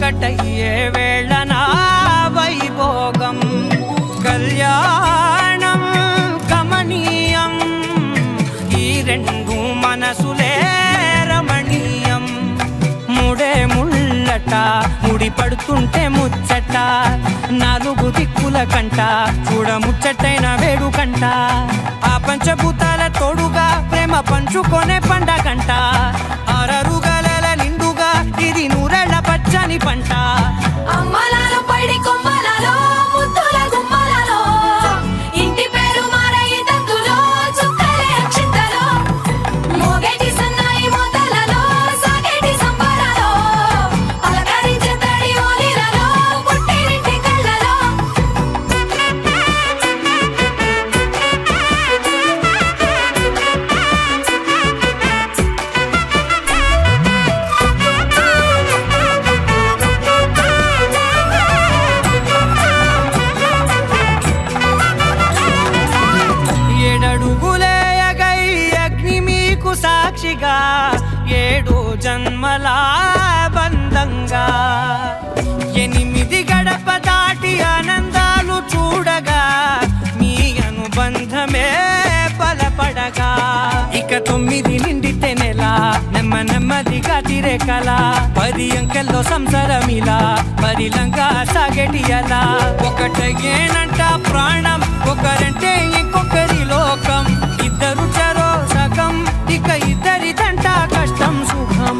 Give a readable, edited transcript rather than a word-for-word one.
ఒకటయ్యే వేళనా వైభోగం కళ్యాణం కమనీయం ఈ రెండు మనసులే రమణీయం ముడే ముళ్ళట ముడి పడుతుంటే ముచ్చట నాలుగు దిక్కుల కంట చూడ ముచ్చటైన వేడుకంట ఆ పంచభూతాల తోడుగా ప్రేమ పంచుకొనే పండగంట ఆరరుగల నిండుగా ఇది నూరెళ్ళ పచ్చని పంట అమ్మలాలో పడి కొమ్మలలో ముద్దుల గుమ్మలలో ఇంటి పేరు మారయి తందులో చుక్కలే అక్షింతలో మోగేటి సన్నాయి మోతలలో సాగేటి సంబరాలో అలకరించే తడి ఓలిలలో పుట్టినింటి కళ్ళలో ఏడడుగులేయగై అగ్ని మీకు సాక్షిగా 7 జన్మల బంధంగా 8 గడప దాటి ఆనందాలు చూడగా మీ అనుబంధమే బలపడగా ఇక 9 నిండితే నెల నెమ్మదిగా తిరే కల 10 అంకెల్లో సంసారమిలా పరిలంగా సాగేటి అలా ఒకటేనంట ప్రాణం ఒకరంటే ఇంకొకరి లోకం ఇద్దరు చరో సగం ఇక ఇద్దరిదంట కష్టం సుఖం